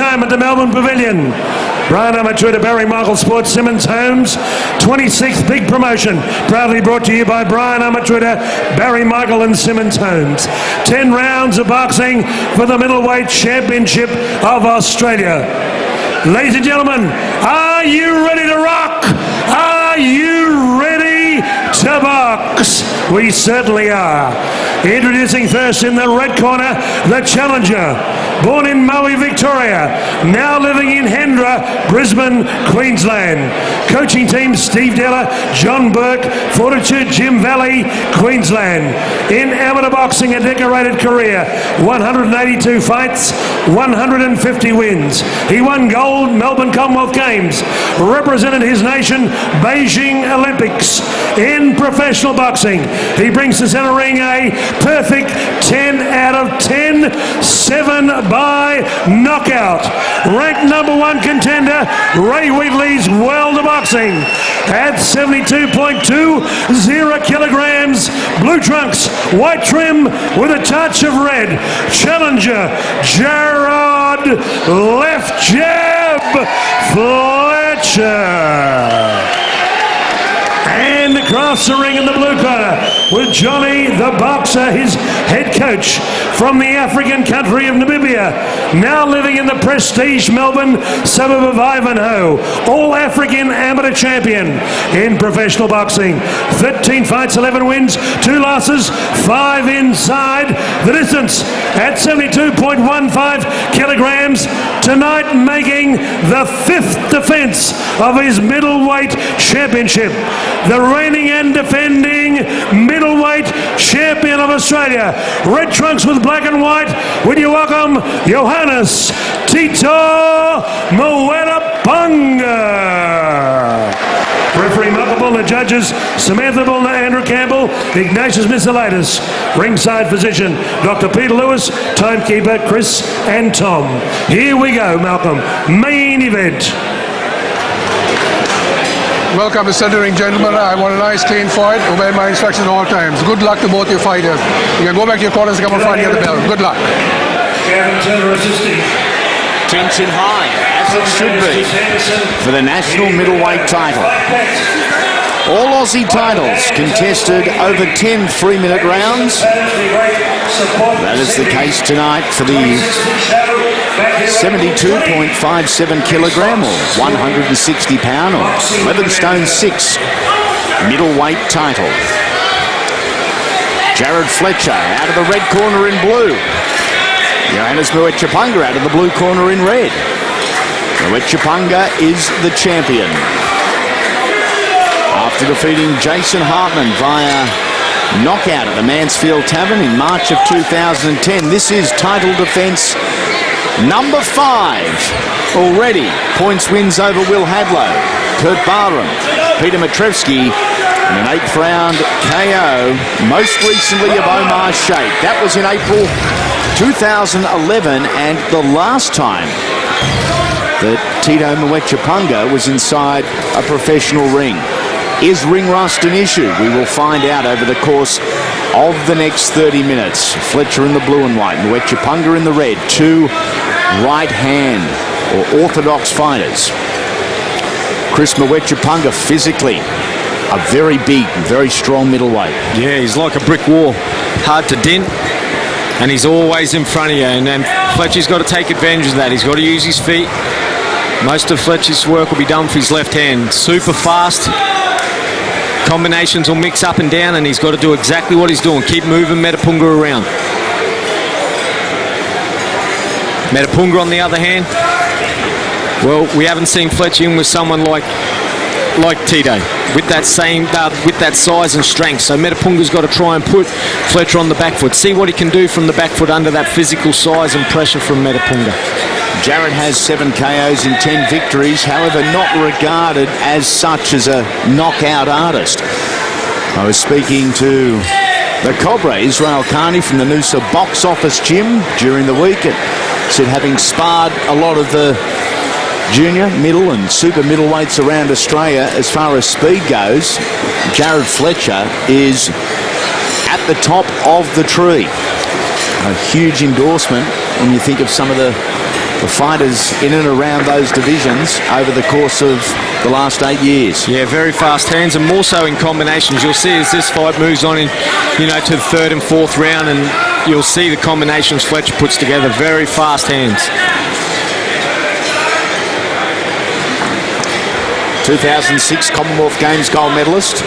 home at the Melbourne Pavilion. Brian Amateur to Barry Michael Sports Simmons Homes, 26th big promotion, proudly brought to you by Brian Amateur to Barry Michael and Simmons Homes. 10 rounds of boxing for the Middleweight Championship of Australia. Ladies and gentlemen, are you ready to rock? Are you ready to box? We certainly are. Introducing first in the red corner, the challenger. Born in Maui, Victoria, now living in Hendra, Brisbane, Queensland. Coaching team Steve Della, John Burke, Fortitude, Jim Valley, Queensland. In amateur boxing, a decorated career, 182 fights, 150 wins. He won gold Melbourne Commonwealth Games, represented his nation Beijing Olympics. In professional boxing, he brings to centre ring a perfect 10 out of 10, 7 by knockout. Ranked #1 contender, Ray Wheatley's World of Boxing at 72.20 kilograms. Blue trunks, white trim with a touch of red. Challenger, Jarrod Left Jab Fletcher. And across the ring in the blue corner with Johnny the Boxer, his head coach from the African country of Namibia, now living in the prestige Melbourne suburb of Ivanhoe, all-African amateur champion in professional boxing. 13 fights, 11 wins, 2 losses, 5 inside the distance at 72.15 kilograms. Tonight making the 5th defence of his middleweight championship. The reigning and defending middleweight champion of Australia. Red trunks with black and white. Would you welcome Johannes Mwetupunga. Referee Michael Bull, the judges Samantha Bull, Andrew Campbell, Ignatius Misselaitis. Ringside physician Dr. Peter Lewis, timekeeper Chris and Tom. Here we go, Malcolm. Main event. Welcome to centering, gentlemen. I want a nice, clean fight. Obey my instructions at all times. Good luck to both your fighters. You can go back to your corners and come and fight near the bell. Good luck. Tension high, as it should be, for the national middleweight title. All Aussie titles contested over 10 3-minute rounds. That is the case tonight for the 72.57 kilogram or 160 pound or 11 stone 6 middleweight title. Jarrod Fletcher out of the red corner in blue. Johannes Mwetupunga out of the blue corner in red. Mwetupunga is the champion after defeating Jason Hartman via knockout at the Mansfield Tavern in March of 2010. This is title defence number 5 already. Points wins over Will Hadlow, Kurt Barham, Peter Matrevsky, and an 8th round KO, most recently of Omar Sheikh. That was in April 2011, and the last time that Tito Mwetupunga was inside a professional ring. Is ring rust an issue? We will find out over the course of the next 30 minutes. Fletcher in the blue and white, Mwetupunga in the red. 2 right hand or orthodox fighters. Chris Mwetupunga physically a very big, very strong middleweight. Yeah, he's like a brick wall, hard to dent, and he's always in front of you. And then Fletcher's got to take advantage of that. He's got to use his feet. Most of Fletcher's work will be done for his left hand. Super fast. Combinations will mix up and down, and he's got to do exactly what he's doing. Keep moving Mwetupunga around. Mwetupunga, on the other hand, well, we haven't seen Fletcher in with someone like Tito with that same with that size and strength. So Mwetupunga's got to try and put Fletcher on the back foot. See what he can do from the back foot under that physical size and pressure from Mwetupunga. Jarrod has 7 KOs in 10 victories, however not regarded as such as a knockout artist. I was speaking to the Cobra, Israel Khani, from the Noosa box office gym during the week. It said, having sparred a lot of the junior, middle and super middleweights around Australia, as far as speed goes, Jarrod Fletcher is at the top of the tree. A huge endorsement when you think of some of the the fighters in and around those divisions over the course of the last 8 years. Yeah, very fast hands, and more so in combinations. You'll see as this fight moves on in, to the third and fourth round, and you'll see the combinations Fletcher puts together. Very fast hands. 2006 Commonwealth Games gold medalist.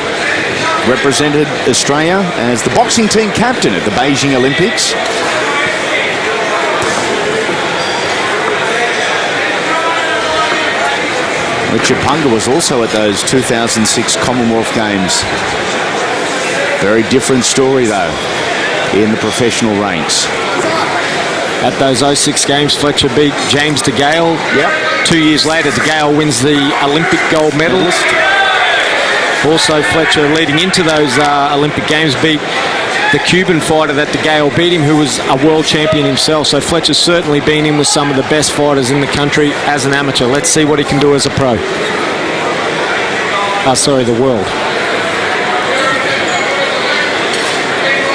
Represented Australia as the boxing team captain at the Beijing Olympics. Mwetupunga was also at those 2006 Commonwealth Games. Very different story, though, in the professional ranks. At those 06 games, Fletcher beat James DeGale. Yep. 2 years later, DeGale wins the Olympic gold medalist. Also, Fletcher, leading into those Olympic Games, beat the Cuban fighter that DeGale beat him, who was a world champion himself. So Fletcher's certainly been in with some of the best fighters in the country as an amateur. Let's see what he can do as a pro. The world.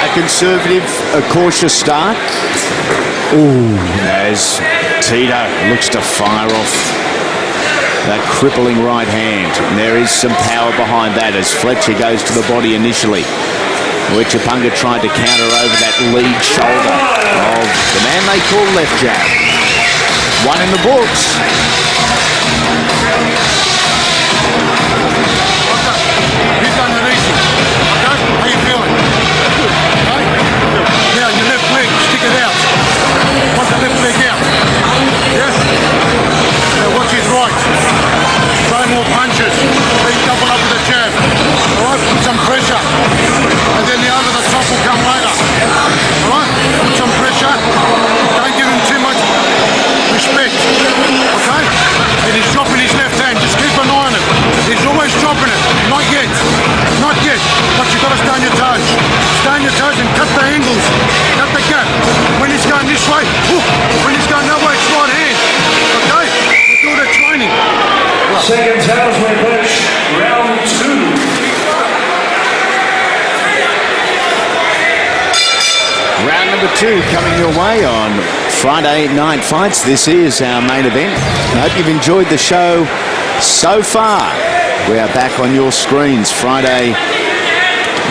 A conservative, a cautious start. Ooh, as Tito looks to fire off that crippling right hand. And there is some power behind that as Fletcher goes to the body initially. Mwetupunga tried to counter over that lead shoulder of the man they call left jab. One in the books. He's done it easy. Okay? How you feeling? Good. Okay? Now your left leg, stick it out. Want the left leg out. Yeah? Now watch his right. Throw more punches. Then double up with a jab. Alright? Put some pressure. And then the over the top will come later. Alright? Put some pressure. Don't give him too much respect. Okay? And he's dropping his left hand. Just keep an eye on it. He's always dropping it. Not yet. Not yet. But you've got to stay on your toes. Stay on your toes and cut the angles. Cut the gap. When he's going this way, whoop. When he's going that way, it's right hand. Okay? You do the training. Second tells me push. Round 2. Round number 2 coming your way on Friday Night Fights. This is our main event. I hope you've enjoyed the show so far. We are back on your screens Friday,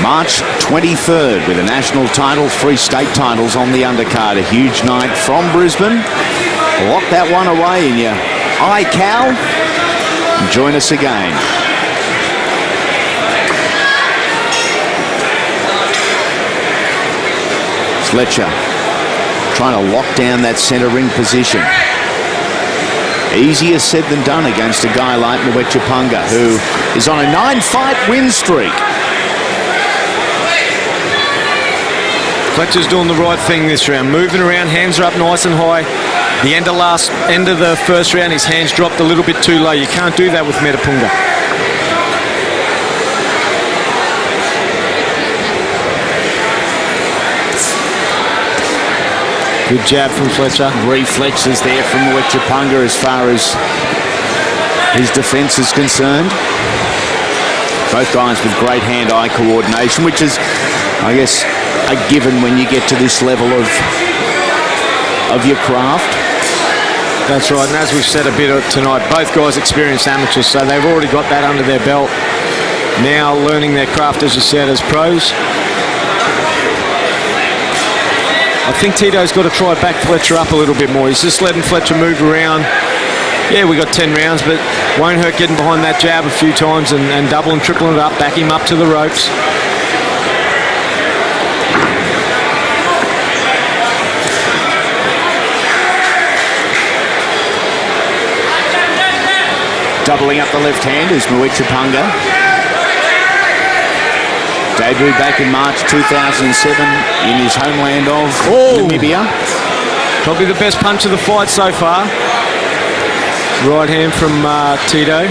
March 23rd with a national title, 3 state titles on the undercard. A huge night from Brisbane. Lock that one away in your iCal and join us again. Fletcher trying to lock down that centre ring position. Easier said than done against a guy like Mwetupunga, who is on a 9-fight win streak. Fletcher's doing the right thing this round. Moving around, hands are up nice and high. The end of the first round, his hands dropped a little bit too low. You can't do that with Mwetupunga. Good jab from Fletcher. Reflexes there from Mwetupunga as far as his defence is concerned. Both guys with great hand-eye coordination, which is, I guess, a given when you get to this level of your craft. That's right, and as we've said a bit tonight, both guys experienced amateurs, so they've already got that under their belt. Now learning their craft, as you said, as pros. I think Tito's got to try to back Fletcher up a little bit more. He's just letting Fletcher move around. Yeah, we got 10 rounds, but won't hurt getting behind that jab a few times and doubling, tripling it up, back him up to the ropes. Doubling up the left hand is Mwetupunga. Debut back in March 2007 in his homeland of Namibia. Probably the best punch of the fight so far. Right hand from Tito.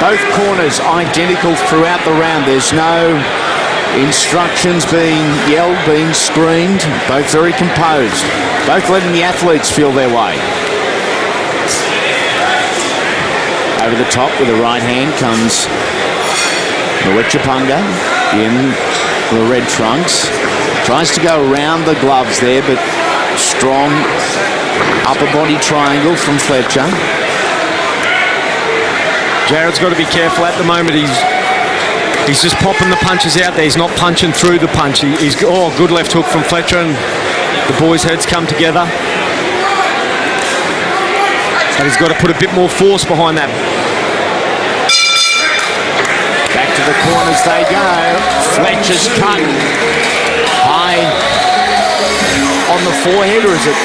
Both corners identical throughout the round. There's no instructions being yelled, being screamed. Both very composed. Both letting the athletes feel their way. Over the top with the right hand comes Mwetupunga in the red trunks. Tries to go around the gloves there, but strong upper body triangle from Fletcher. Jarrod's got to be careful at the moment. He's just popping the punches out there. He's not punching through the punch. He's good left hook from Fletcher, and the boys' heads come together. But he's got to put a bit more force behind that. Back to the corners they go. Fletcher's cut high on the forehead, or is it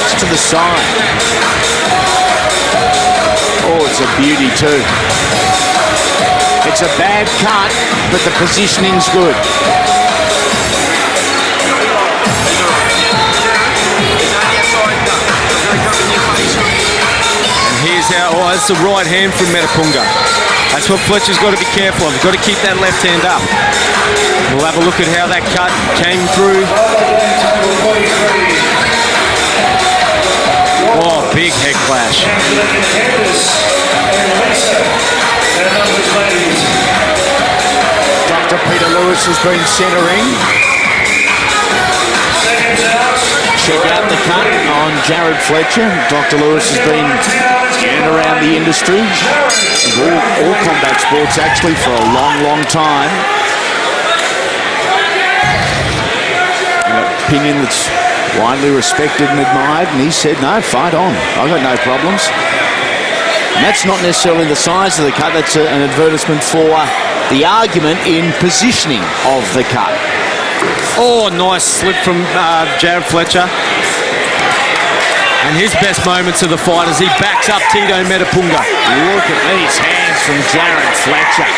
just to the side? Oh, it's a beauty too. It's a bad cut, but the positioning's good. And here's how, that's the right hand from Mwetupunga. That's what Fletcher's got to be careful of. He's got to keep that left hand up. We'll have a look at how that cut came through. Oh, big head clash. Dr. Peter Lewis has been centering. Check out the cut on Jarrod Fletcher. Dr. Lewis has been in and around the industry of all combat sports actually for a long, long time. An opinion that's widely respected and admired, and he said, no, fight on. I've got no problems. And that's not necessarily the size of the cut, that's an advertisement for the argument in positioning of the cut. Oh, nice slip from Jarrod Fletcher. And his best moments of the fight as he backs up Tito Mwetupunga. Look at these hands from Jarrod Fletcher.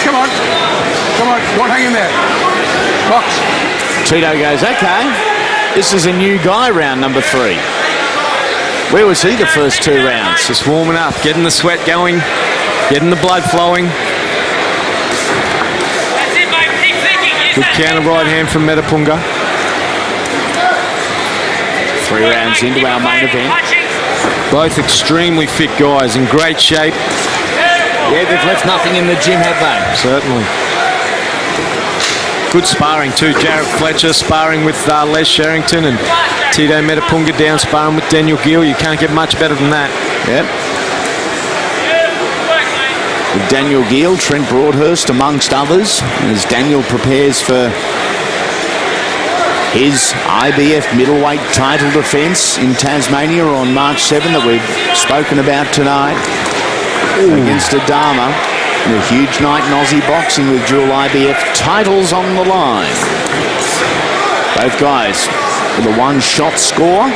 Come on. Don't hang in there. Box. Tito goes, okay, this is a new guy, round number 3. Where was he the first 2 rounds? Just warming up, getting the sweat going, getting the blood flowing. Good counter right hand from Mwetupunga. 3 rounds into our main event. Both extremely fit guys, in great shape. Yeah, they've left nothing in the gym, have they? Certainly. Good sparring too. Jarrod Fletcher sparring with Les Sherrington, and Tito Mwetupunga down sparring with Daniel Gill. You can't get much better than that. Yep. With Daniel Gill, Trent Broadhurst amongst others, as Daniel prepares for his IBF middleweight title defence in Tasmania on March 7 that we've spoken about tonight. Against Adama. And a huge night in Aussie boxing with dual IBF titles on the line. Both guys with a 1-shot score.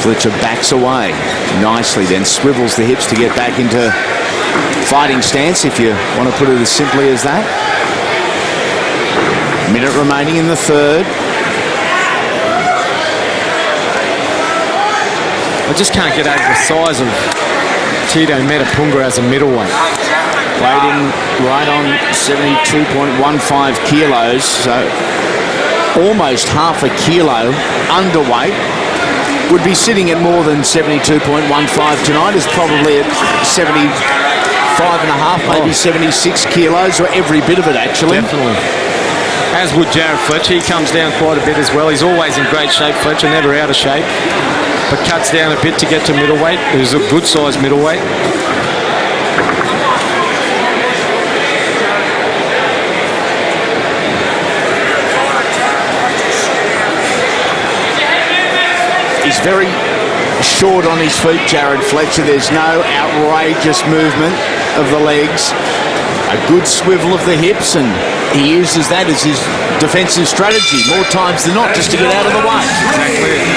Fletcher backs away nicely, then swivels the hips to get back into fighting stance, if you want to put it as simply as that. Minute remaining in the 3rd. I just can't get over the size of Tito Mwetupunga as a middleweight. Weighed in right on 72.15 kilos, so almost half a kilo underweight. Would be sitting at more than 72.15 tonight, is probably at 75.5, maybe 76 kilos, or every bit of it actually. Definitely. As would Jarrod Fletcher. He comes down quite a bit as well. He's always in great shape, Fletcher, never out of shape. But cuts down a bit to get to middleweight. Who's a good size middleweight. He's very short on his feet, Jarrod Fletcher. There's no outrageous movement of the legs. A good swivel of the hips, and he uses that as his defensive strategy more times than not, just to get out of the way. Exactly it.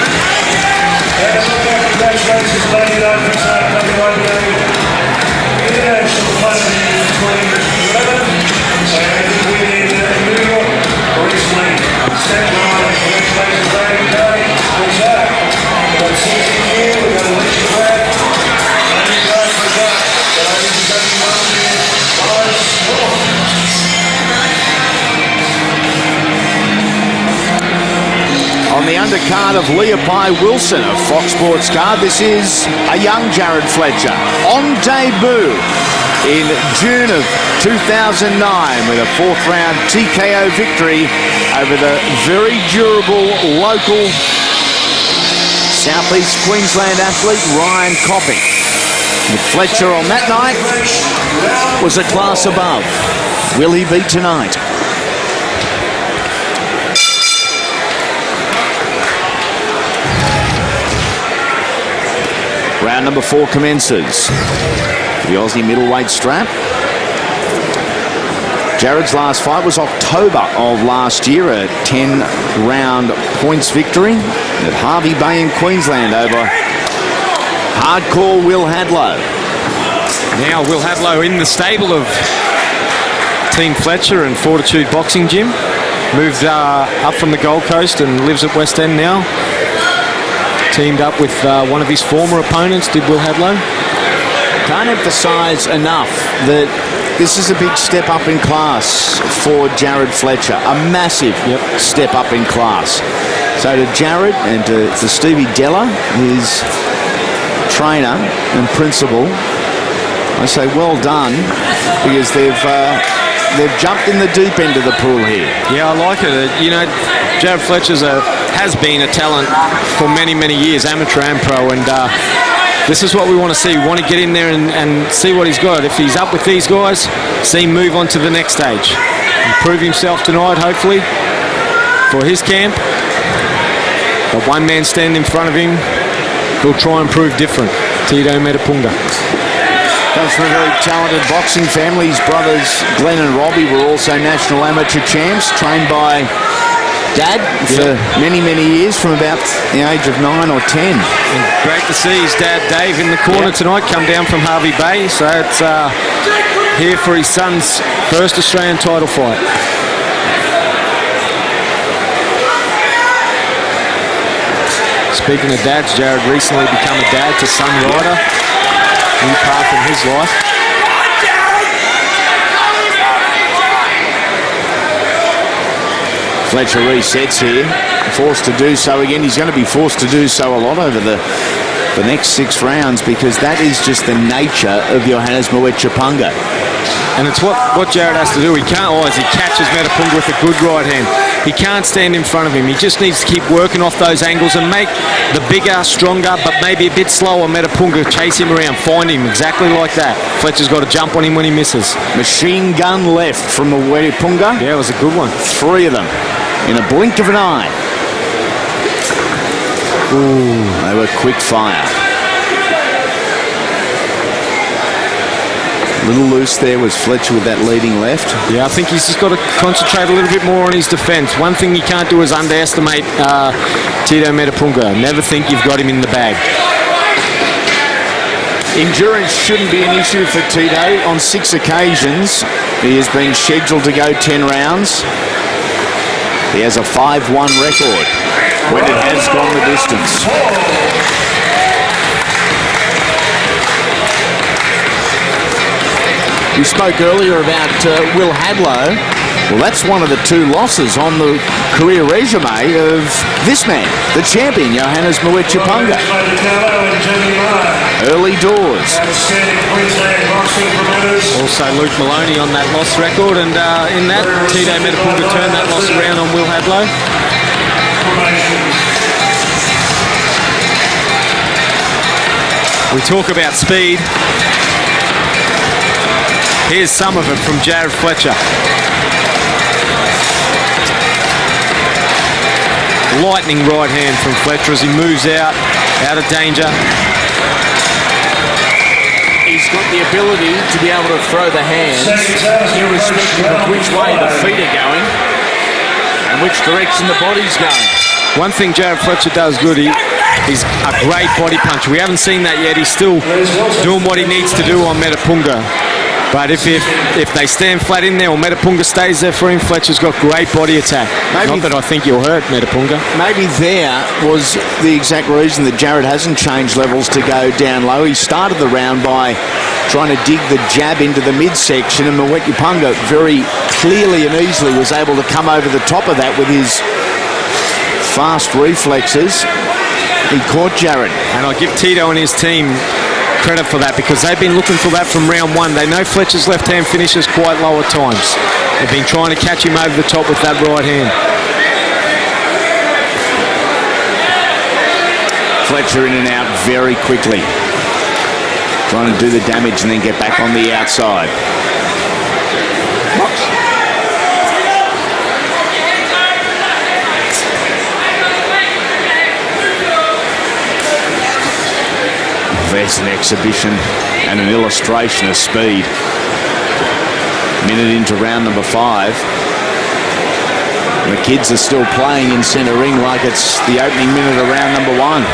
Congratulations, ladies and gentlemen. International Classic 2011. And within New York, recently, Staten Island. Congratulations, ladies and gentlemen. What's that? About 60 years, we've got a lecture track. Ladies and gentlemen, what's that? Ladies and gentlemen, On the undercard. card of Leopi Wilson, a Fox Sports card. This is a young Jarrod Fletcher on debut in June of 2009 with a 4th round TKO victory over the very durable local Southeast Queensland athlete Ryan Copping. And Fletcher on that night was a class above. Will he be tonight? Round number 4 commences. The Aussie middleweight strap. Jarrod's last fight was October of last year, a 10-round points victory at Harvey Bay in Queensland over hardcore Will Hadlow. Now Will Hadlow in the stable of Team Fletcher and Fortitude Boxing Gym. Moved up from the Gold Coast and lives at West End now. Teamed up with one of his former opponents, did Will Hadlow. Can't emphasise enough that this is a big step up in class for Jarrod Fletcher. A massive step up in class. So to Jarrod and to Stevie Della, his trainer and principal, I say well done, because they've jumped in the deep end of the pool here. Yeah, I like it. You know, Jarrod Fletcher has been a talent for many, many years, amateur and pro, and this is what we want to see. We want to get in there and see what he's got. If he's up with these guys, see him move on to the next stage. Prove himself tonight, hopefully, for his camp. But one man stand in front of him, he'll try and prove different. Tito Mwetupunga. Comes from a very talented boxing family. His brothers Glenn and Robbie were also national amateur champs, trained by Dad for many, many years, from about the age of 9 or 10. And great to see his dad Dave in the corner tonight, come down from Harvey Bay. So it's here for his son's first Australian title fight. Speaking of dads, Jarrod recently become a dad to son Ryder. New path in his life. Fletcher resets here, forced to do so again. He's going to be forced to do so a lot over the next 6 rounds, because that is just the nature of Johannes Mwetupunga. And it's what Jarrod has to do. He can't, as he catches Mwetupunga with a good right hand, he can't stand in front of him. He just needs to keep working off those angles and make the bigger, stronger, but maybe a bit slower Mwetupunga chase him around, find him exactly like that. Fletcher's got to jump on him when he misses. Machine gun left from Mwetupunga. Yeah, it was a good one. 3 of them in a blink of an eye. Ooh, they were quick fire. A little loose there was Fletcher with that leading left. Yeah, I think he's just got to concentrate a little bit more on his defence. One thing you can't do is underestimate Tito Mwetupunga. Never think you've got him in the bag. Endurance shouldn't be an issue for Tito. On 6 occasions, he has been scheduled to go 10 rounds. He has a 5-1 record when it has gone the distance. We spoke earlier about Will Hadlow. Well, that's one of the 2 losses on the career resume of this man, the champion, Johannes Mwetupunga. Early doors. Also Luke Maloney on that loss record, and in that, Tito Mwetupunga turned that loss around on Will Hadlow. We talk about speed. Here's some of it from Jarrod Fletcher. Lightning right hand from Fletcher as he moves out of danger. He's got the ability to be able to throw the hands irrespective of which way the feet are going and which direction the body's going. One thing Jarrod Fletcher does good, he's a great body puncher. We haven't seen that yet. He's still doing what he needs to do on Mwetupunga. But if they stand flat in there or Mwetupunga stays there for him, Fletcher's got great body attack. Not that I think he'll hurt Mwetupunga. Maybe there was the exact reason that Jarrod hasn't changed levels to go down low. He started the round by trying to dig the jab into the midsection, and Mwetupunga very clearly and easily was able to come over the top of that with his fast reflexes. He caught Jarrod. And I give Tito and his team credit for that, because they've been looking for that from round one. They know Fletcher's left hand finishes quite low at times. They've been trying to catch him over the top with that right hand. Fletcher in and out very quickly. Trying to do the damage and then get back on the outside. There's an exhibition and an illustration of speed. Minute into round number 5. The kids are still playing in centre ring like it's the opening minute of round number 1.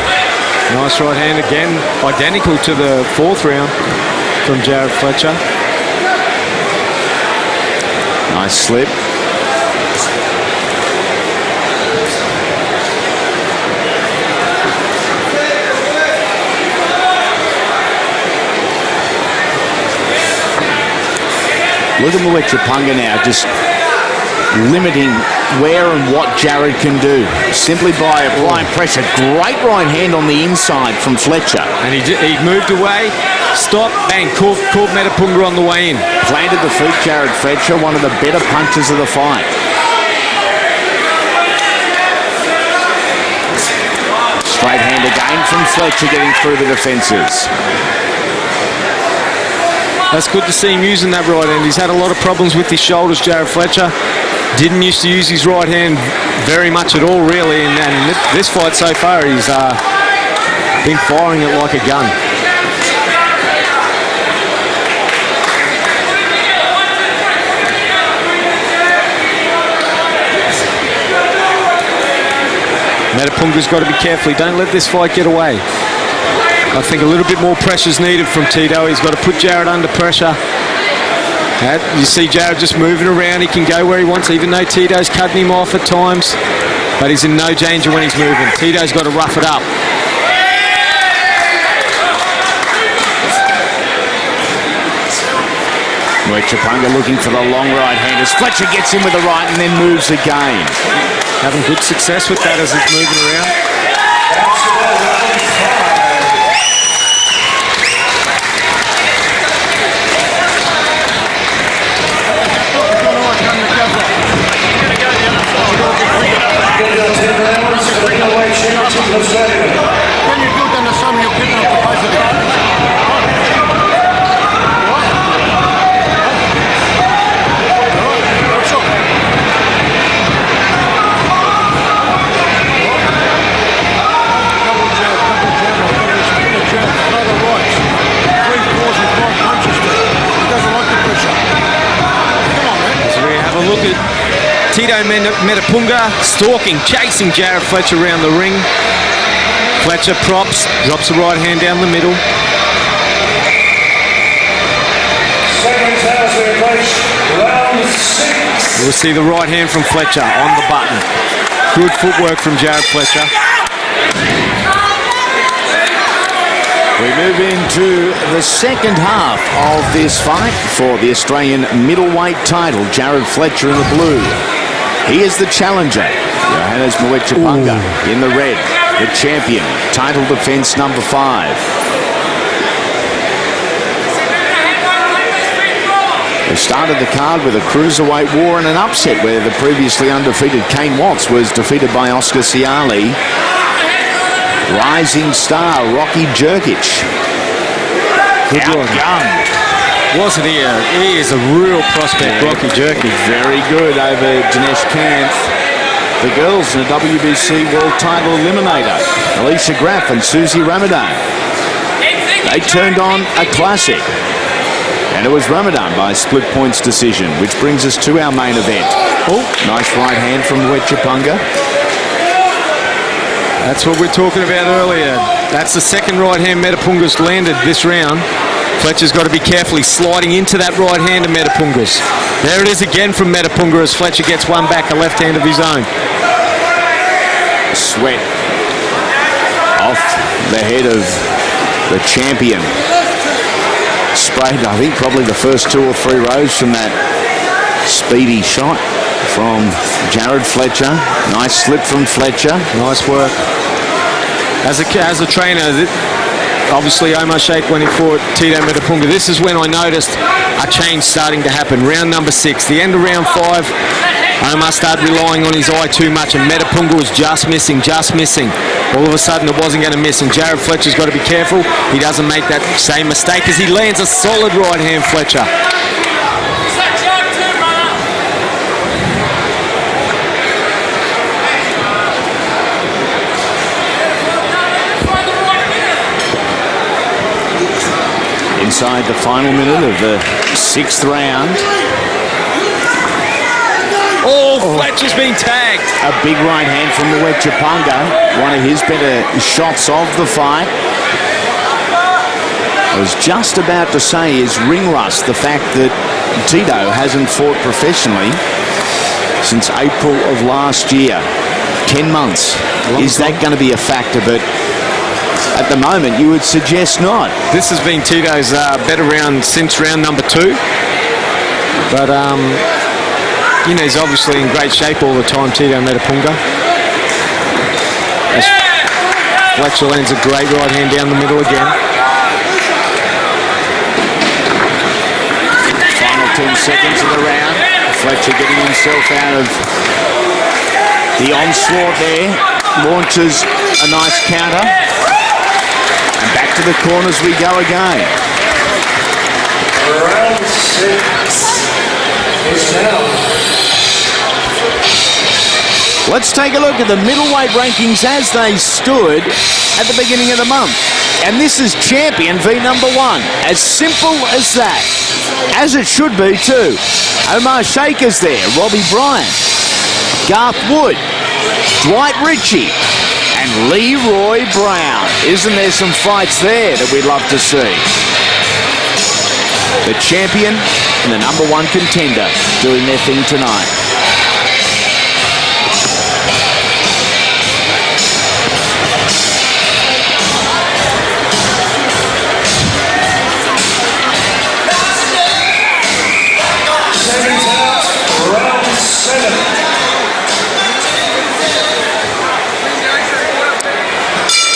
Nice right hand again, identical to the 4th round from Jarrod Fletcher. Nice slip. Look at Mwetupunga now, just limiting where and what Jarrod can do simply by applying pressure. Great right hand on the inside from Fletcher. And he moved away, stopped, bang, caught Mwetupunga on the way in. Planted the feet, Jarrod Fletcher, one of the better punches of the fight. Straight hand again from Fletcher, getting through the defences. That's good to see him using that right hand. He's had a lot of problems with his shoulders, Jarrod Fletcher. Didn't used to use his right hand very much at all, really. And this fight so far, he's been firing it like a gun. Mwetupunga's got to be careful. Don't let this fight get away. I think a little bit more pressure is needed from Tito. He's got to put Jarrod under pressure. You see Jarrod just moving around. He can go where he wants, even though Tito's cutting him off at times. But he's in no danger when he's moving. Tito's got to rough it up. Mwetupunga looking for the long right hand as Fletcher gets in with the right and then moves again. Having good success with that as he's moving around. Tito Mwetupunga stalking, chasing Jarrod Fletcher around the ring. Fletcher props, drops the right hand down the middle. We'll see the right hand from Fletcher on the button. Good footwork from Jarrod Fletcher. We move into the second half of this fight for the Australian middleweight title. Jarrod Fletcher in the blue. He is the challenger. Johannes Mwetupunga in the red. The champion. Title defence number 5. They started the card with a cruiserweight war and an upset where the previously undefeated Kane Watts was defeated by Oscar Ciali. Rising star Rocky Jerkic. Outgunned. Wasn't he? He is a real prospect, Rocky Jerkic. Very good over Dinesh Kanth. The girls in the WBC World Title Eliminator, Alicia Graf and Susie Ramadan. They turned on a classic. And it was Ramadan by split points decision, which brings us to our main event. Oh, nice right hand from Mwetupunga. That's what we're talking about earlier. That's the second right hand Mwetupunga's landed this round. Fletcher's got to be careful. He's sliding into that right hand of Mwetupunga's. There it is again from Mwetupunga as Fletcher gets one back, a left hand of his own. Sweat off the head of the champion. Sprayed, I think, probably the first 2 or 3 rows from that speedy shot. from Jarrod Fletcher. Nice slip from Fletcher. Nice work. As a trainer, obviously Omar Sheikh when he fought Tito Mwetupunga, this is when I noticed a change starting to happen. Round number 6, the end of round 5, Omar started relying on his eye too much, and Mwetupunga was just missing. All of a sudden it wasn't going to miss, and Jarrod Fletcher's got to be careful he doesn't make that same mistake as he lands a solid right hand, Fletcher. Inside the final minute of the 6th round. Fletcher's been tagged. A big right hand from Mwetupunga, one of his better shots of the fight. I was just about to say is ring rust, the fact that Tito hasn't fought professionally since April of last year. 10 months. Is that going to be a factor? But at the moment, you would suggest not. This has been Tito's better round since round number 2. But, you know, he's obviously in great shape all the time, Tito Mwetupunga. Fletcher lands a great right hand down the middle again. Final 10 seconds of the round. Fletcher getting himself out of the onslaught there. Launches a nice counter. And back to the corners we go again. Round 6 is now. Let's take a look at the middleweight rankings as they stood at the beginning of the month. And this is champion v number 1. As simple as that. As it should be too. Omar Sheikh is there. Robbie Bryant. Garth Wood. Dwight Ritchie. And Leroy Brown. Isn't there some fights there that we'd love to see? The champion and the number 1 contender doing their thing tonight.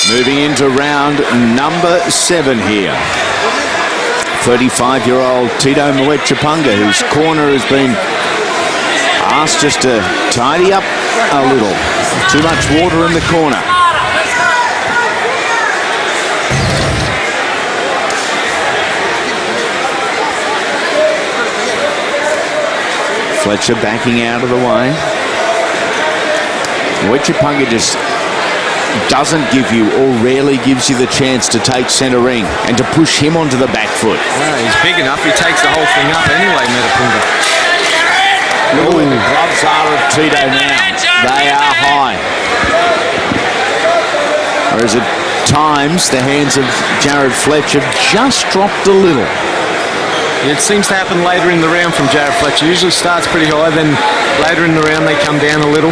Moving into round number 7 here. 35-year-old Tito Mwetupunga, whose corner has been asked just to tidy up a little. Too much water in the corner. Fletcher backing out of the way. Mwetupunga just doesn't give you or rarely gives you the chance to take centre ring and to push him onto the back foot. He's big enough, he takes the whole thing up anyway, Mwetupunga. Look where the gloves are of Tito now. They are high. Whereas at times the hands of Jarrod Fletcher just dropped a little. It seems to happen later in the round from Jarrod Fletcher. Usually starts pretty high, then later in the round they come down a little.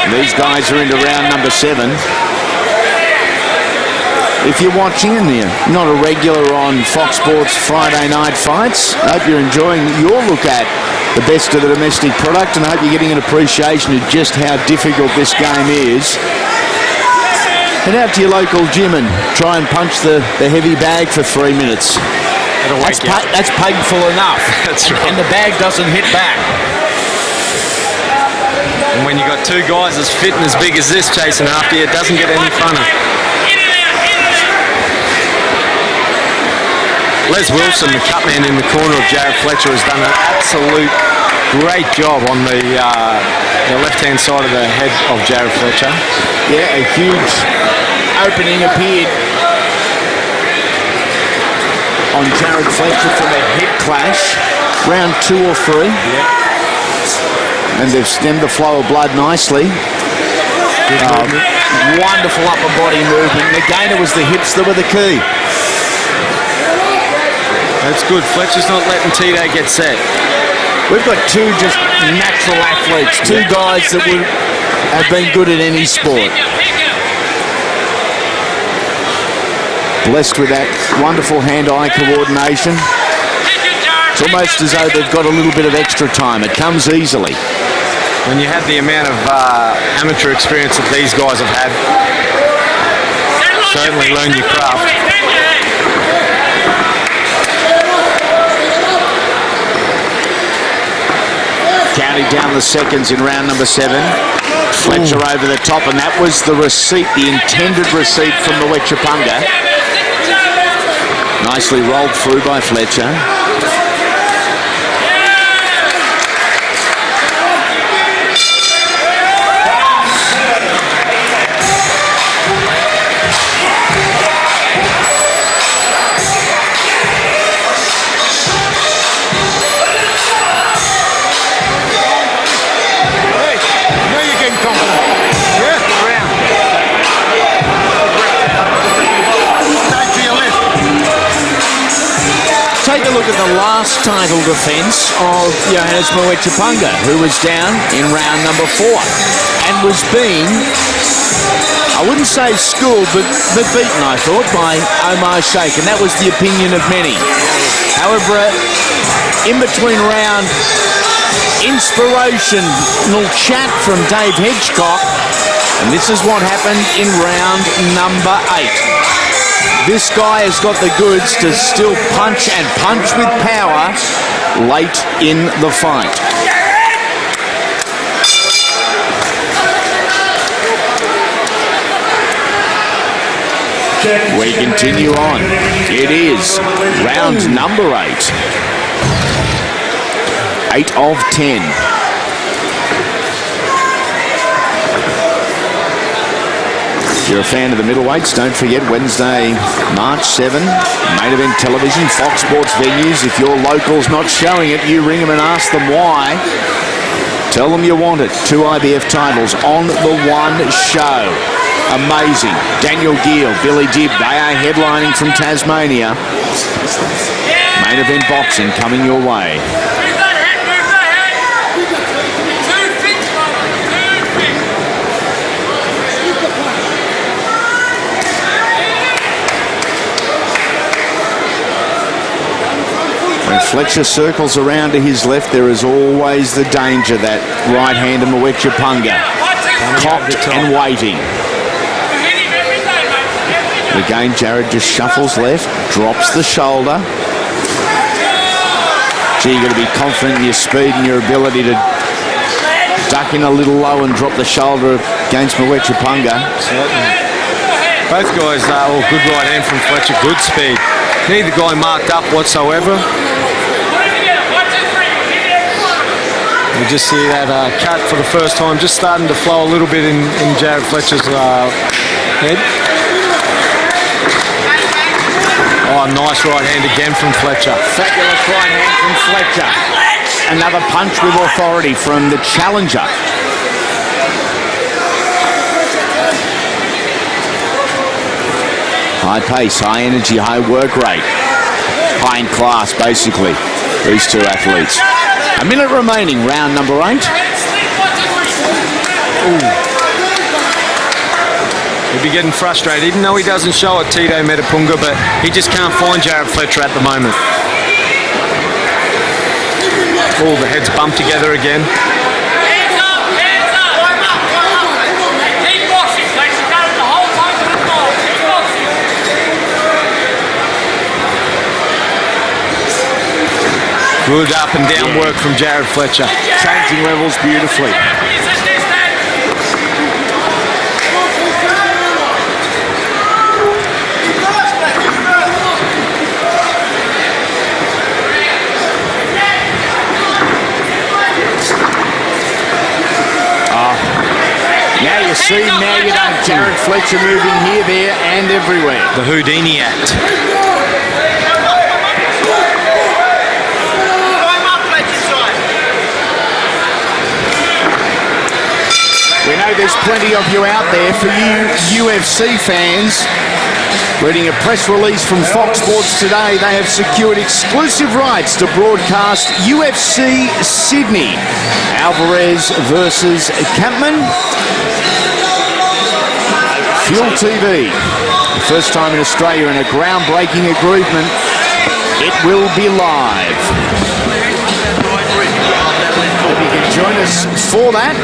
These guys are into round number 7. If you're watching and you're not a regular on Fox Sports Friday night fights, I hope you're enjoying your look at the best of the domestic product, and I hope you're getting an appreciation of just how difficult this game is. Head out to your local gym and try and punch the heavy bag for 3 minutes. That's painful enough. That's right. And the bag doesn't hit back. And when you've got 2 guys as fit and as big as this chasing after you, it doesn't get any funner. Les Wilson, the cut man in the corner of Jarrod Fletcher, has done an absolute great job on the left-hand side of the head of Jarrod Fletcher. Yeah, a huge opening appeared on Jarrod Fletcher from a head clash, round 2 or 3. Yeah. And they've stemmed the flow of blood nicely. Wonderful upper body movement. Again, it was the hips that were the key. That's good. Fletcher's not letting Tito get set. We've got 2 just natural athletes, 2 guys that would have been good at any sport. blessed with that wonderful hand-eye coordination. It's almost as though they've got a little bit of extra time. It comes easily. When you have the amount of amateur experience that these guys have had, certainly learn your craft. Counting down the seconds in round number 7. Fletcher over the top, and that was the receipt, the intended receipt from Mwetupunga. Nicely rolled through by Fletcher. Take a look at the last title defence of Johannes Mwetupunga, who was down in round number 4 and was being, I wouldn't say schooled, but beaten, I thought, by Omar Sheikh, and that was the opinion of many. However, in between round, inspirational chat from Dave Hedgecock, and this is what happened in round number 8. This guy has got the goods to still punch and punch with power late in the fight. We continue on. It is round number 8. 8 of 10. If you're a fan of the middleweights, don't forget Wednesday, March 7, main event television, Fox Sports venues. If your local's not showing it, you ring them and ask them why. Tell them you want it. 2 IBF titles on the one show. Amazing. Daniel Gill, Billy Gibb, they are headlining from Tasmania. Main event boxing coming your way. When Fletcher circles around to his left, there is always the danger that right hand of Mwetupunga. Cocked and waiting. Again, Jarrod just shuffles left, drops the shoulder. Gee, you've got to be confident in your speed and your ability to duck in a little low and drop the shoulder against Mwetupunga. Both guys are all good right hand from Fletcher, good speed. Neither guy marked up whatsoever. You just see that cut for the first time, just starting to flow a little bit in Jarrod Fletcher's head. Oh, nice right hand again from Fletcher. Fabulous right hand from Fletcher. Another punch with authority from the challenger. High pace, high energy, high work rate. High in class, basically, these two athletes. A minute remaining, round number 8. He'll be getting frustrated, even though he doesn't show it, Tito Mwetupunga, but he just can't find Jarrod Fletcher at the moment. Oh, the heads bump together again. Hands up, hands up. Keep boxing, Fletcher. Got it the whole time to the ball. Keep boxing. Good up and down work from Jarrod Fletcher. Changing levels beautifully. Now you see, now you don't. Jarrod Fletcher moving here, there, and everywhere. The Houdini act. We know there's plenty of you out there. For you UFC fans, reading a press release from Fox Sports today, they have secured exclusive rights to broadcast UFC Sydney. Alvarez versus Kampman. Fuel TV. First time in Australia in a groundbreaking agreement. It will be live. Hope you can join us for that.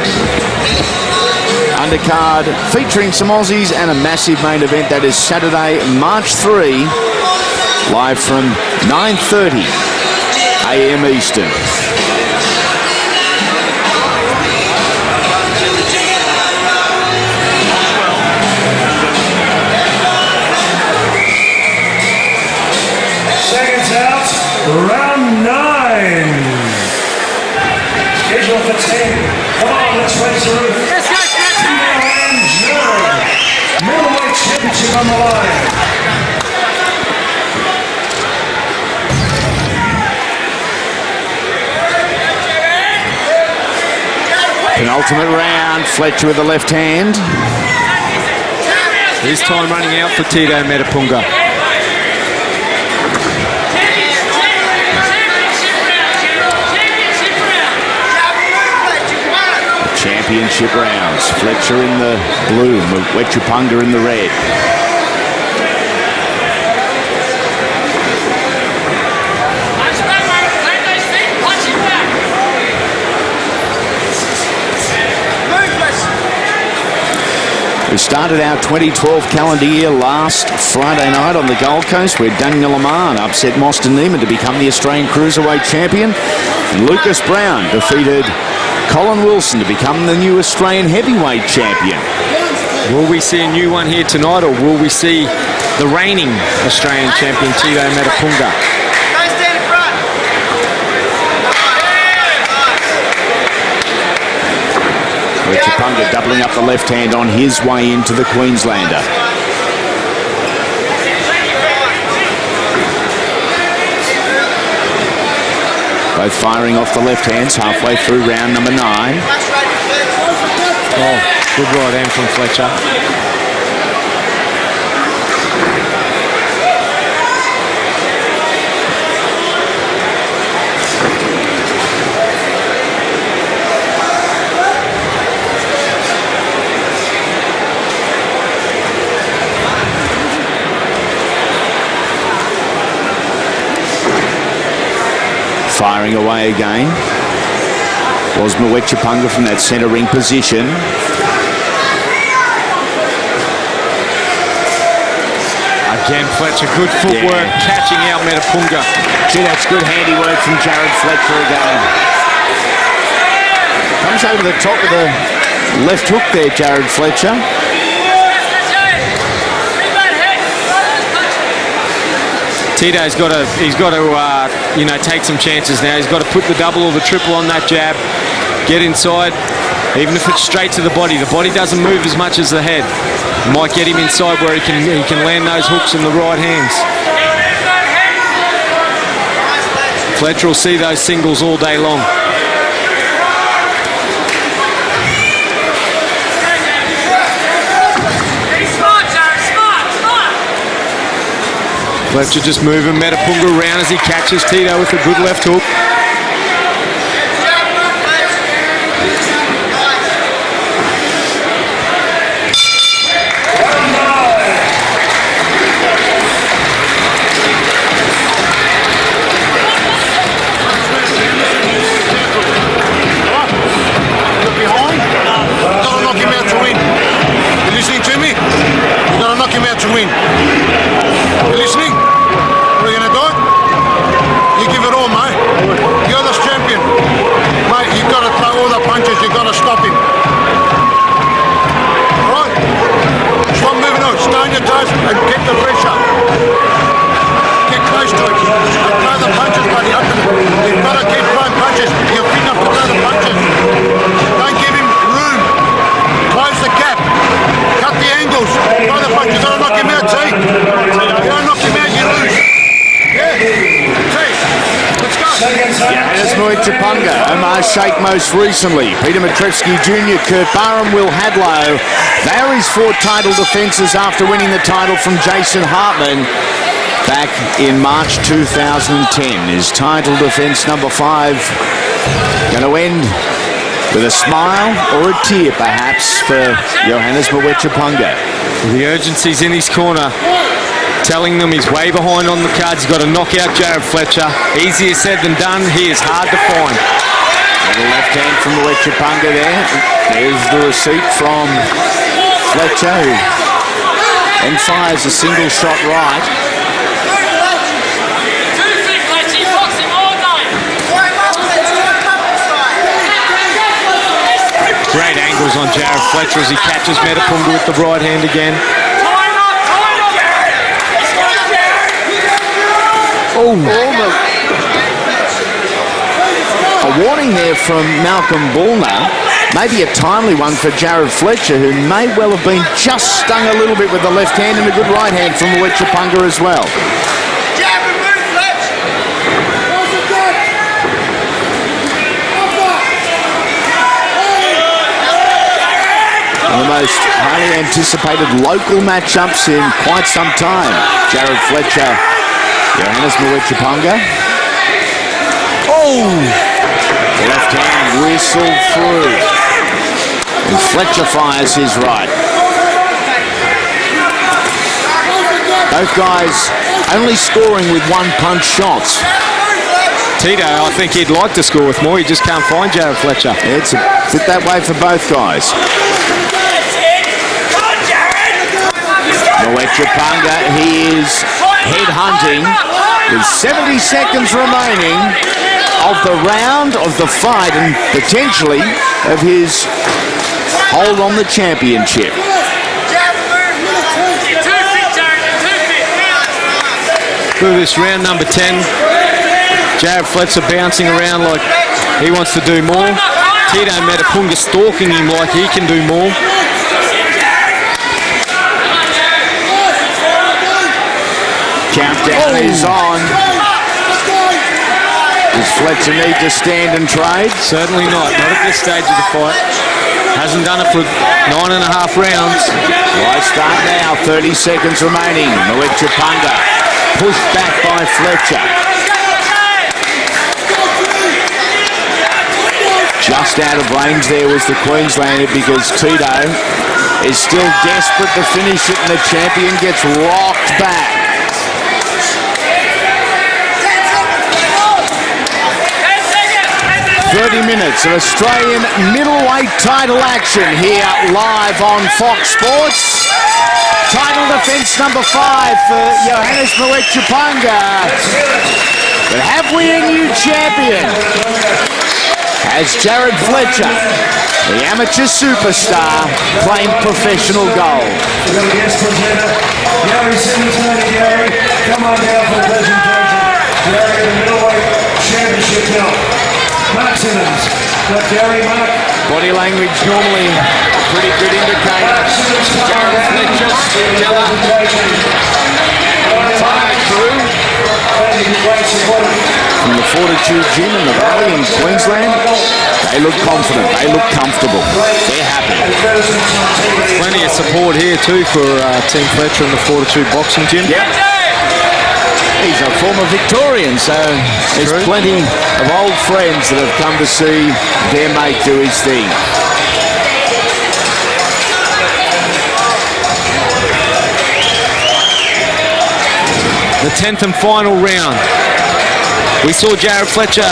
Undercard featuring some Aussies and a massive main event. That is Saturday, March 3, live from 9:30 a.m. Eastern. Seconds out, round 9. Schedule for 10. Come on, let's raise the roof. Let's go, Fletcher! And Jarrod. Middleweight championship on the line. Penultimate round, Fletcher with the left hand. His time running out for Tito Mwetupunga. Championship rounds. Fletcher in the blue, Mwetupunga in the red. We started our 2012 calendar year last Friday night on the Gold Coast, where Daniel Lamar upset Mostyn Neiman to become the Australian Cruiserweight champion. And Lucas Brown defeated Colin Wilson to become the new Australian Heavyweight champion. Will we see a new one here tonight, or will we see the reigning Australian champion Tito Mwetupunga? Mwetupunga doubling up the left hand on his way into the Queenslander. Both firing off the left hands halfway through round number 9. Oh, good right hand from Fletcher. Firing away again was Mwetupunga from that centre ring position. Again, Fletcher, good footwork, catching out Mwetupunga. Gee, that's good handiwork from Jarrod Fletcher again. Comes over the top of the left hook there, Jarrod Fletcher. Tito's got to, take some chances now. He's got to put the double or the triple on that jab, get inside, even if it's straight to the body. The body doesn't move as much as the head. Might get him inside where he can land those hooks in the right hands. Fletcher will see those singles all day long. Fletcher just moving Mwetupunga around as he catches Tito with a good left hook. Johannes Mwetupunga, Omar Sheikh most recently, Peter Matrevsky Jr., Kurt Barham, Will Hadlow. They are his 4 title defences after winning the title from Jason Hartman back in March 2010. His title defence number 5 going to end with a smile or a tear perhaps for Johannes Mwetupunga. The urgency's in his corner, telling them he's way behind on the cards. He's got to knock out Jarrod Fletcher. Easier said than done. He is hard to find. Little left hand from Mwetupunga there. There's the receipt from Fletcher, who then fires a single shot right. Great angles on Jarrod Fletcher as he catches Mwetupunga with the right hand again. A warning there from Malcolm Bullner. Maybe a timely one for Jarrod Fletcher, who may well have been just stung a little bit with the left hand and a good right hand from Mwetupunga as well. One of the most highly anticipated local matchups in quite some time. Jarrod Fletcher, Johannes Mwetupunga. Left hand whistled through. And Fletcher fires his right. Both guys only scoring with one-punch shots. Tito, I think he'd like to score with more. He just can't find Jarrod Fletcher. It's a bit that way for both guys. Mwetupunga, he is head-hunting with 70 seconds remaining of the round, of the fight, and potentially of his hold on the championship. Through this round number 10, Jarrod Fletcher bouncing around like he wants to do more. Tito Mwetupunga stalking him like he can do more. Countdown is on. Does Fletcher need to stand and trade? Certainly not at this stage of the fight. Hasn't done it for 9.5 rounds. Why start now? 30 seconds remaining. Mwetupunga pushed back by Fletcher. Just out of range there was the Queenslander because Tito is still desperate to finish it and the champion gets rocked back. 30 minutes of Australian middleweight title action here live on Fox Sports. Title defence number 5 for Johannes Mwetupunga. But have we a new champion? As Jarrod Fletcher, the amateur superstar, playing professional golf. We've got a guest presenter, Gary Simmons. Gary, come on down for the presentation. Gary, the middleweight championship belt. Mark Simmons. Got Gary, Mark. Body language normally a pretty good indicator. Jarrod Fletcher, Stella, fired through from the Fortitude Gym in the Valley in Queensland. They look confident, they look comfortable, they're happy. Plenty of support here too for Team Fletcher and the Fortitude Boxing Gym. Yep. He's a former Victorian, so there's plenty of old friends that have come to see their mate do his thing. The 10th and final round. We saw Jarrod Fletcher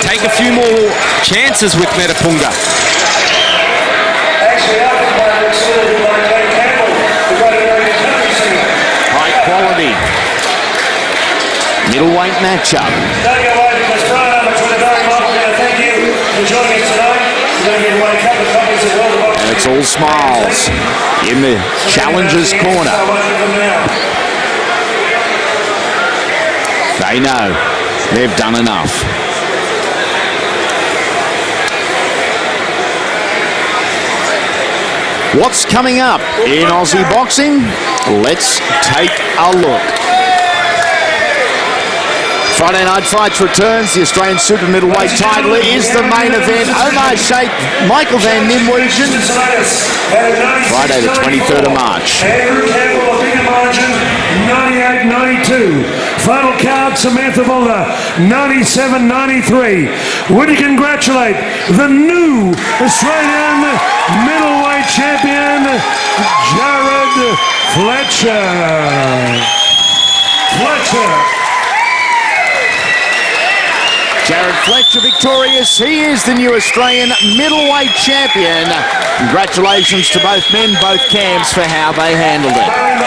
take a few more chances with Mwetupunga. High quality middleweight matchup. Don't go away because Brian Mwetupunga, Barry Michael, thank you for joining us tonight. We're going to give away a couple of copies of World of Boxing. And it's all smiles in the challenger's corner. They know they've done enough. What's coming up in Aussie boxing? Let's take a look. Friday Night Fights returns. The Australian Super Middleweight title is the main event. Omar Sheikh, Michael Van Nimwegen. Friday the 23rd of March. Andrew Campbell, a bigger margin, 98-92. Final count, Samantha Mulder, 97-93. Would you congratulate the new Australian middleweight champion, Jarrod Fletcher. Jarrod Fletcher victorious. He is the new Australian middleweight champion. Congratulations to both men, both camps, for how they handled it.